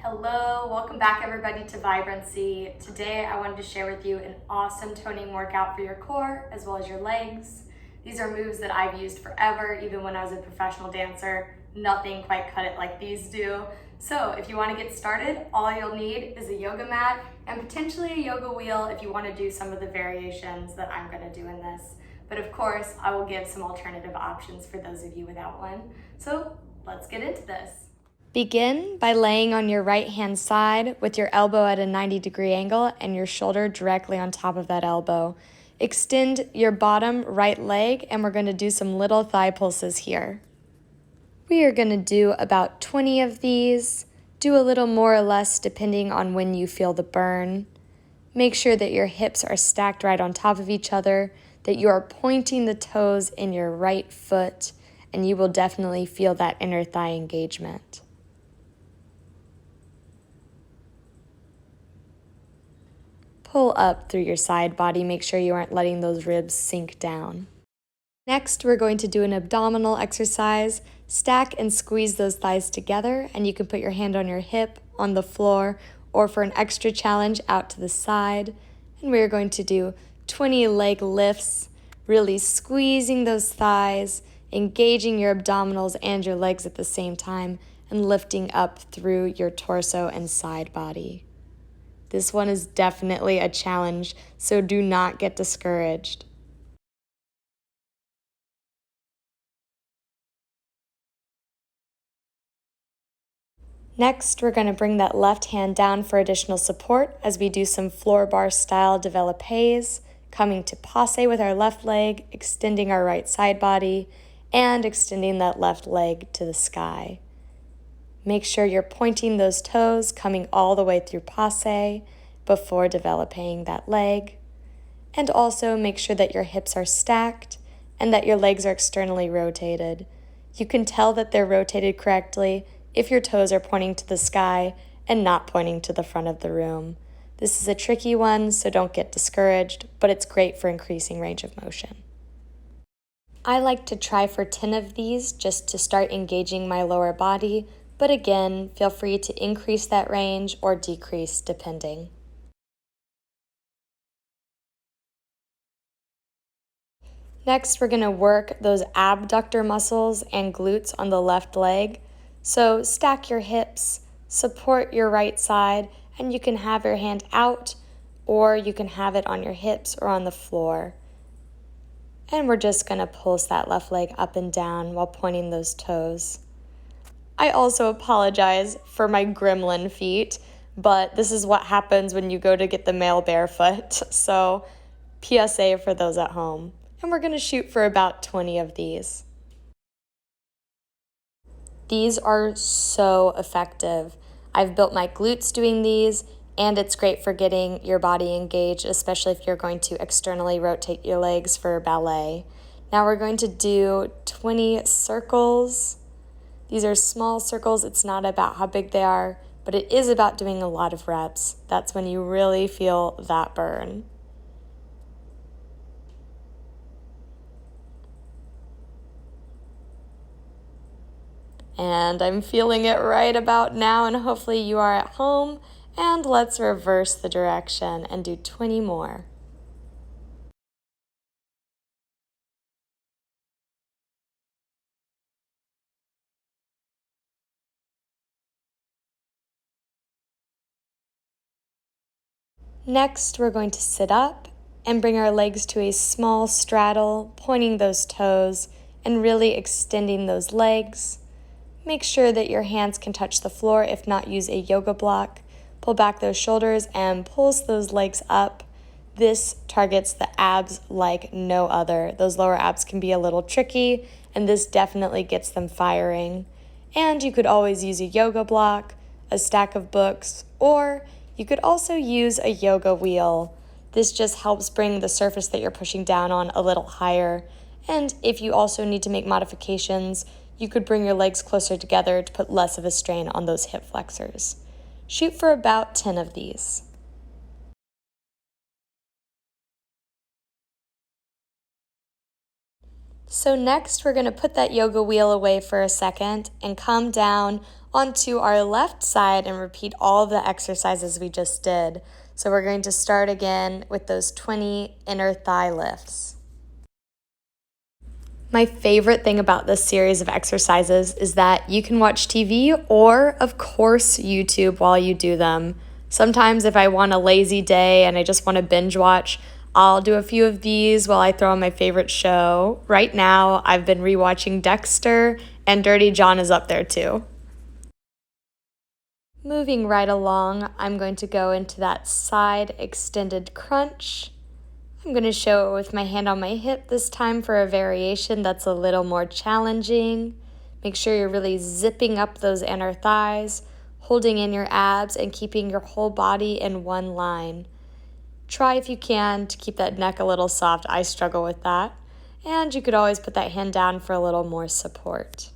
Hello, welcome back everybody to VibranSea. Today I wanted to share with you an awesome toning workout for your core as well as your legs. These are moves that I've used forever, even when I was a professional dancer. Nothing quite cut it like these do. So if you want to get started, all you'll need is a yoga mat and potentially a yoga wheel if you want to do some of the variations that I'm going to do in this. But of course, I will give some alternative options for those of you without one. So let's get into this. Begin by laying on your right hand side with your elbow at a 90-degree angle and your shoulder directly on top of that elbow. Extend your bottom right leg and we're going to do some little thigh pulses here. We are going to do about 20 of these. Do a little more or less depending on when you feel the burn. Make sure that your hips are stacked right on top of each other, that you are pointing the toes in your right foot, and you will definitely feel that inner thigh engagement. Pull up through your side body. Make sure you aren't letting those ribs sink down. Next, we're going to do an abdominal exercise. Stack and squeeze those thighs together, and you can put your hand on your hip, on the floor, or for an extra challenge, out to the side. And we're going to do 20 leg lifts, really squeezing those thighs, engaging your abdominals and your legs at the same time, and lifting up through your torso and side body. This one is definitely a challenge, so do not get discouraged. Next, we're going to bring that left hand down for additional support as we do some floor bar style développés, coming to passe with our left leg, extending our right side body, and extending that left leg to the sky. Make sure you're pointing those toes, coming all the way through passe before developing that leg. And also make sure that your hips are stacked and that your legs are externally rotated. You can tell that they're rotated correctly if your toes are pointing to the sky and not pointing to the front of the room. This is a tricky one, so don't get discouraged, but it's great for increasing range of motion. I like to try for 10 of these just to start engaging my lower body, but again, feel free to increase that range or decrease depending. Next, we're going to work those abductor muscles and glutes on the left leg. So stack your hips, support your right side, and you can have your hand out or you can have it on your hips or on the floor. And we're just going to pulse that left leg up and down while pointing those toes. I also apologize for my gremlin feet, but this is what happens when you go to get the male barefoot. So PSA for those at home. And we're going to shoot for about 20 of these. These are so effective. I've built my glutes doing these, and it's great for getting your body engaged, especially if you're going to externally rotate your legs for ballet. Now we're going to do 20 circles. These are small circles. It's not about how big they are, but it is about doing a lot of reps. That's when you really feel that burn. And I'm feeling it right about now, and hopefully you are at home. And let's reverse the direction and do 20 more. Next, we're going to sit up and bring our legs to a small straddle, pointing those toes and really extending those legs. Make sure that your hands can touch the floor. If not, use a yoga block. Pull back those shoulders and pulse those legs up. This targets the abs like no other. Those lower abs can be a little tricky, and this definitely gets them firing. And you could always use a yoga block, a stack of books, or you could also use a yoga wheel. This just helps bring the surface that you're pushing down on a little higher. And if you also need to make modifications, you could bring your legs closer together to put less of a strain on those hip flexors. Shoot for about 10 of these. So next, we're going to put that yoga wheel away for a second and come down onto our left side and repeat all of the exercises we just did. So we're going to start again with those 20 inner thigh lifts. My favorite thing about this series of exercises is that you can watch TV or, of course, YouTube while you do them. Sometimes if I want a lazy day and I just want to binge watch, I'll do a few of these while I throw on my favorite show. Right now, I've been rewatching Dexter, and Dirty John is up there too. Moving right along, I'm going to go into that side extended crunch. I'm going to show it with my hand on my hip this time for a variation that's a little more challenging. Make sure you're really zipping up those inner thighs, holding in your abs, and keeping your whole body in one line. Try if you can to keep that neck a little soft. I struggle with that. And you could always put that hand down for a little more support.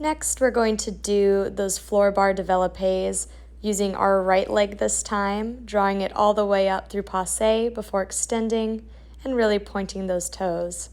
Next, we're going to do those floor bar développés using our right leg this time, drawing it all the way up through passe before extending and really pointing those toes.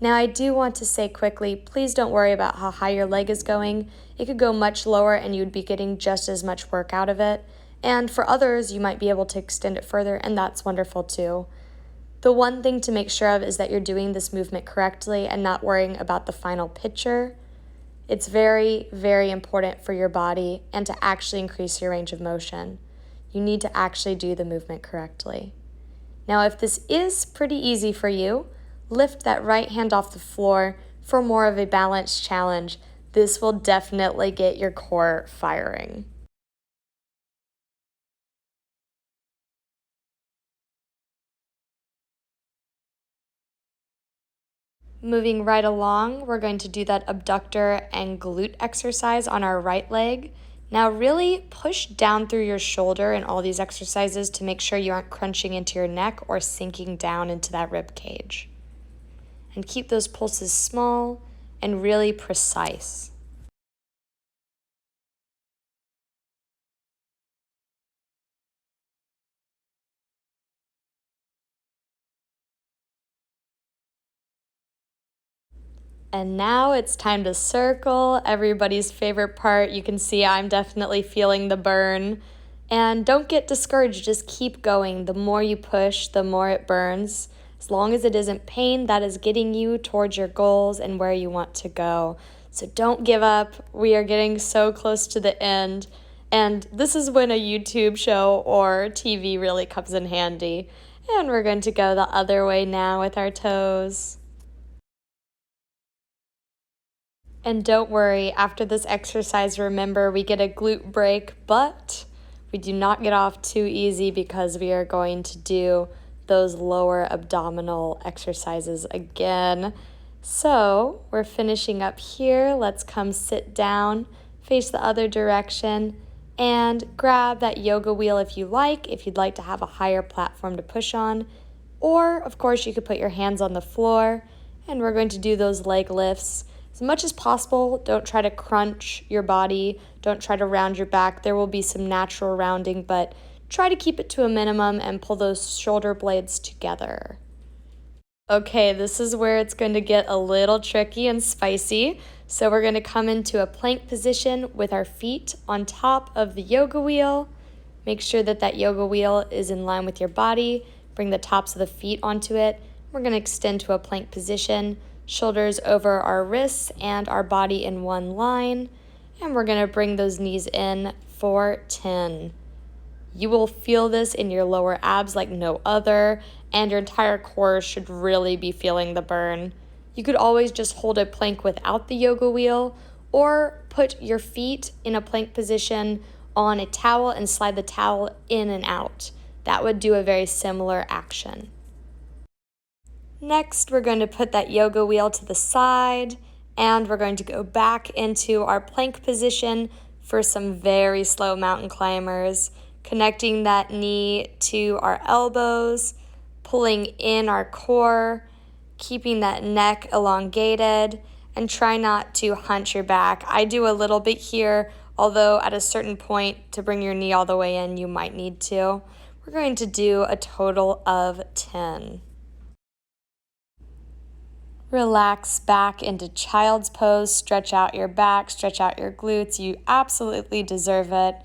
Now, I do want to say quickly, please don't worry about how high your leg is going. It could go much lower and you would be getting just as much work out of it. And for others, you might be able to extend it further, and that's wonderful too. The one thing to make sure of is that you're doing this movement correctly and not worrying about the final picture. It's very, very important for your body and to actually increase your range of motion. You need to actually do the movement correctly. Now, if this is pretty easy for you, lift that right hand off the floor for more of a balanced challenge. This will definitely get your core firing. Moving right along, we're going to do that abductor and glute exercise on our right leg. Now really push down through your shoulder in all these exercises to make sure you aren't crunching into your neck or sinking down into that rib cage. And keep those pulses small and really precise. And now it's time to circle, everybody's favorite part. You can see I'm definitely feeling the burn. And don't get discouraged, just keep going. The more you push, the more it burns. As long as it isn't pain, that is getting you towards your goals and where you want to go. So don't give up. We are getting so close to the end. And this is when a YouTube show or TV really comes in handy. And we're going to go the other way now with our toes. And don't worry, after this exercise, remember we get a glute break, but we do not get off too easy because we are going to do those lower abdominal exercises again. So we're finishing up here. Let's come sit down, face the other direction, and grab that yoga wheel if you'd like to have a higher platform to push on. Or, of course, you could put your hands on the floor, and we're going to do those leg lifts. As much as possible, don't try to crunch your body. Don't try to round your back. There will be some natural rounding, but try to keep it to a minimum and pull those shoulder blades together. Okay, this is where it's going to get a little tricky and spicy. So we're going to come into a plank position with our feet on top of the yoga wheel. Make sure that that yoga wheel is in line with your body. Bring the tops of the feet onto it. We're going to extend to a plank position. Shoulders over our wrists and our body in one line. And we're going to bring those knees in for 10. You will feel this in your lower abs like no other, and your entire core should really be feeling the burn. You could always just hold a plank without the yoga wheel, or put your feet in a plank position on a towel and slide the towel in and out. That would do a very similar action. Next, we're going to put that yoga wheel to the side, and we're going to go back into our plank position for some very slow mountain climbers, connecting that knee to our elbows, pulling in our core, keeping that neck elongated, and try not to hunch your back. I do a little bit here, although at a certain point to bring your knee all the way in, you might need to. We're going to do a total of 10. Relax back into child's pose, stretch out your back, stretch out your glutes. You absolutely deserve it.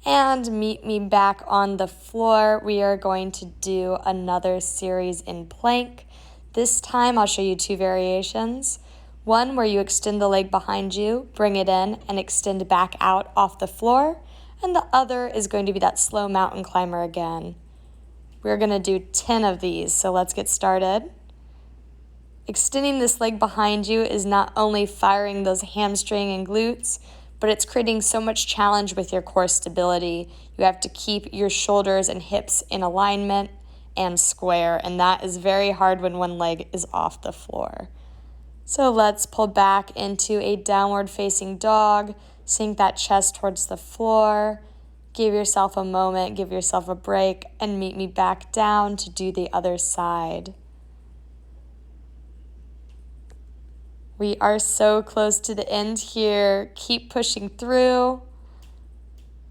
And meet me back on the floor. We are going to do another series in plank. This time I'll show you two variations. One where you extend the leg behind you, bring it in, and extend back out off the floor. And the other is going to be that slow mountain climber again. We're going to do 10 of these, so let's get started. Extending this leg behind you is not only firing those hamstring and glutes, but it's creating so much challenge with your core stability. You have to keep your shoulders and hips in alignment and square, and that is very hard when one leg is off the floor. So let's pull back into a downward facing dog, sink that chest towards the floor, give yourself a moment, give yourself a break, and meet me back down to do the other side. We are so close to the end here. Keep pushing through.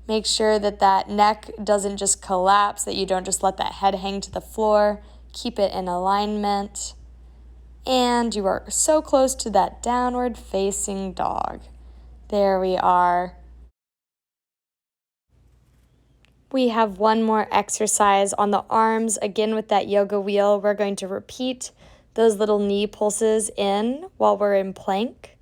Make sure that that neck doesn't just collapse, that you don't just let that head hang to the floor. Keep it in alignment. And you are so close to that downward facing dog. There we are. We have one more exercise on the arms. Again, with that yoga wheel, we're going to repeat those little knee pulses in while we're in plank.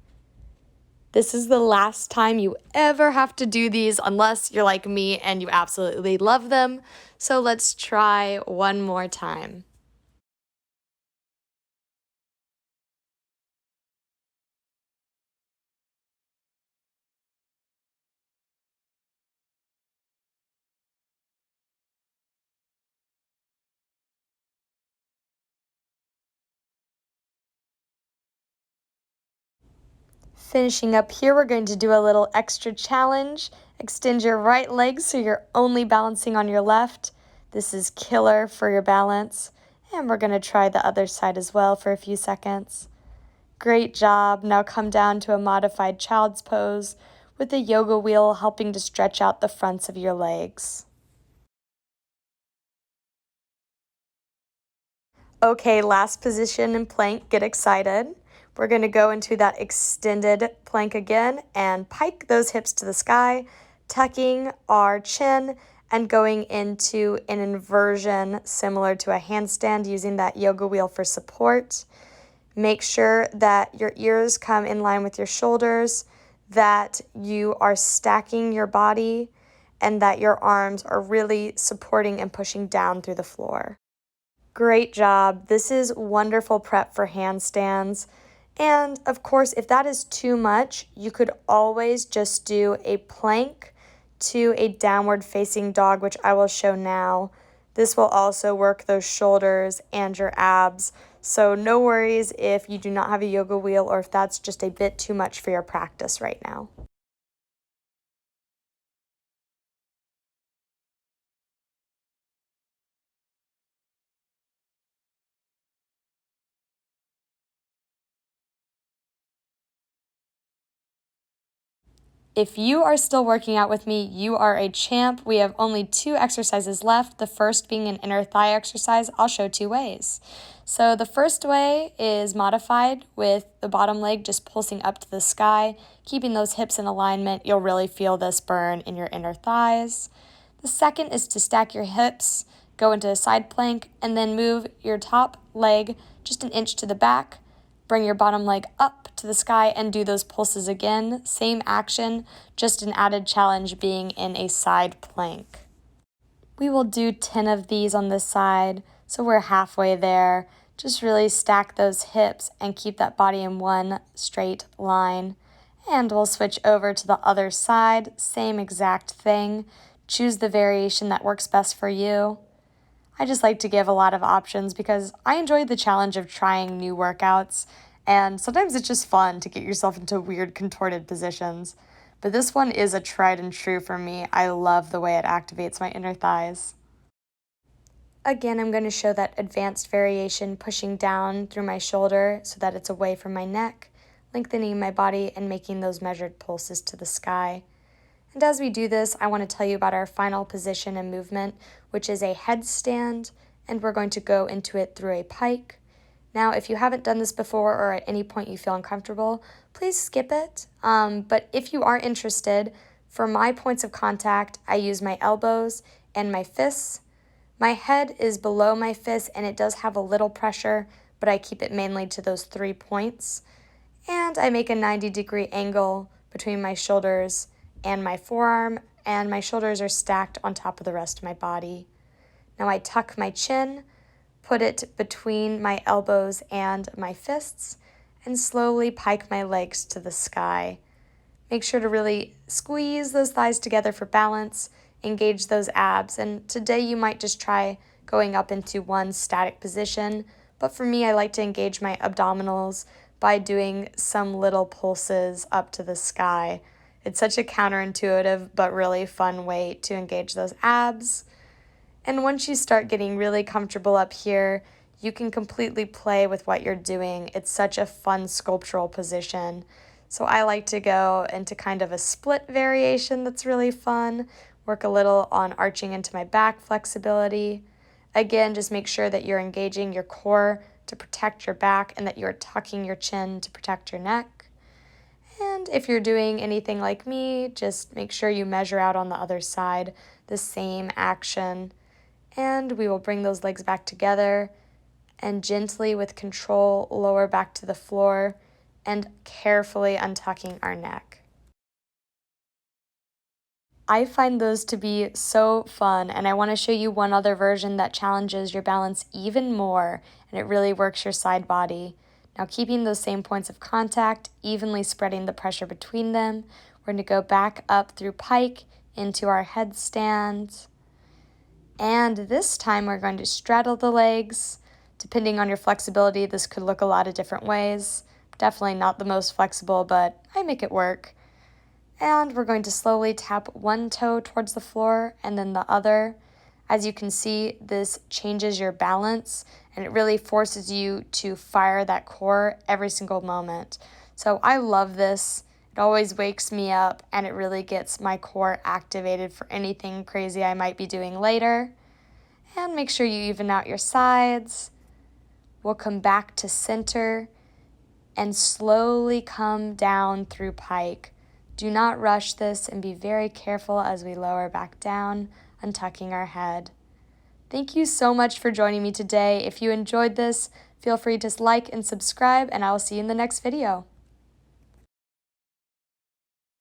This is the last time you ever have to do these unless you're like me and you absolutely love them. So let's try one more time. Finishing up here, we're going to do a little extra challenge. Extend your right leg so you're only balancing on your left. This is killer for your balance. And we're going to try the other side as well for a few seconds. Great job. Now come down to a modified child's pose with the yoga wheel helping to stretch out the fronts of your legs. Okay, last position in plank. Get excited. We're going to go into that extended plank again and pike those hips to the sky, tucking our chin and going into an inversion similar to a handstand using that yoga wheel for support. Make sure that your ears come in line with your shoulders, that you are stacking your body, and that your arms are really supporting and pushing down through the floor. Great job. This is wonderful prep for handstands. And of course, if that is too much, you could always just do a plank to a downward facing dog, which I will show now. This will also work those shoulders and your abs. So no worries if you do not have a yoga wheel or if that's just a bit too much for your practice right now. If you are still working out with me, you are a champ. We have only 2 exercises left, the first being an inner thigh exercise. I'll show 2 ways. So the first way is modified with the bottom leg just pulsing up to the sky, keeping those hips in alignment. You'll really feel this burn in your inner thighs. The second is to stack your hips, go into a side plank, and then move your top leg just an inch to the back. Bring your bottom leg up to the sky and do those pulses again. Same action, just an added challenge being in a side plank. We will do 10 of these on this side, so we're halfway there. Just really stack those hips and keep that body in one straight line. And we'll switch over to the other side, same exact thing. Choose the variation that works best for you. I just like to give a lot of options because I enjoy the challenge of trying new workouts, and sometimes it's just fun to get yourself into weird contorted positions. But this one is a tried and true for me. I love the way it activates my inner thighs. Again, I'm going to show that advanced variation pushing down through my shoulder so that it's away from my neck, lengthening my body and making those measured pulses to the sky. And as we do this, I want to tell you about our final position and movement, which is a headstand, and we're going to go into it through a pike. Now, if you haven't done this before or at any point you feel uncomfortable, please skip it. But if you are interested, for my points of contact, I use my elbows and my fists. My head is below my fist and it does have a little pressure, but I keep it mainly to those 3 points. And I make a 90-degree angle between my shoulders and my forearm, and my shoulders are stacked on top of the rest of my body. Now I tuck my chin, put it between my elbows and my fists, and slowly pike my legs to the sky. Make sure to really squeeze those thighs together for balance, engage those abs, and today you might just try going up into one static position, but for me I like to engage my abdominals by doing some little pulses up to the sky. It's such a counterintuitive but really fun way to engage those abs. And once you start getting really comfortable up here, you can completely play with what you're doing. It's such a fun sculptural position. So I like to go into kind of a split variation that's really fun, work a little on arching into my back flexibility. Again, just make sure that you're engaging your core to protect your back and that you're tucking your chin to protect your neck. And if you're doing anything like me, just make sure you measure out on the other side the same action. And we will bring those legs back together and gently with control lower back to the floor and carefully untucking our neck. I find those to be so fun, and I want to show you one other version that challenges your balance even more, and it really works your side body. Now, keeping those same points of contact, evenly spreading the pressure between them, we're going to go back up through pike into our headstand. And this time we're going to straddle the legs. Depending on your flexibility, this could look a lot of different ways. Definitely not the most flexible, but I make it work. And we're going to slowly tap one toe towards the floor and then the other. As you can see, this changes your balance and it really forces you to fire that core every single moment. So I love this. It always wakes me up and it really gets my core activated for anything crazy I might be doing later. And make sure you even out your sides. We'll come back to center and slowly come down through pike. Do not rush this and be very careful as we lower back down, untucking our head. Thank you so much for joining me today. If you enjoyed this, feel free to like and subscribe, and I will see you in the next video.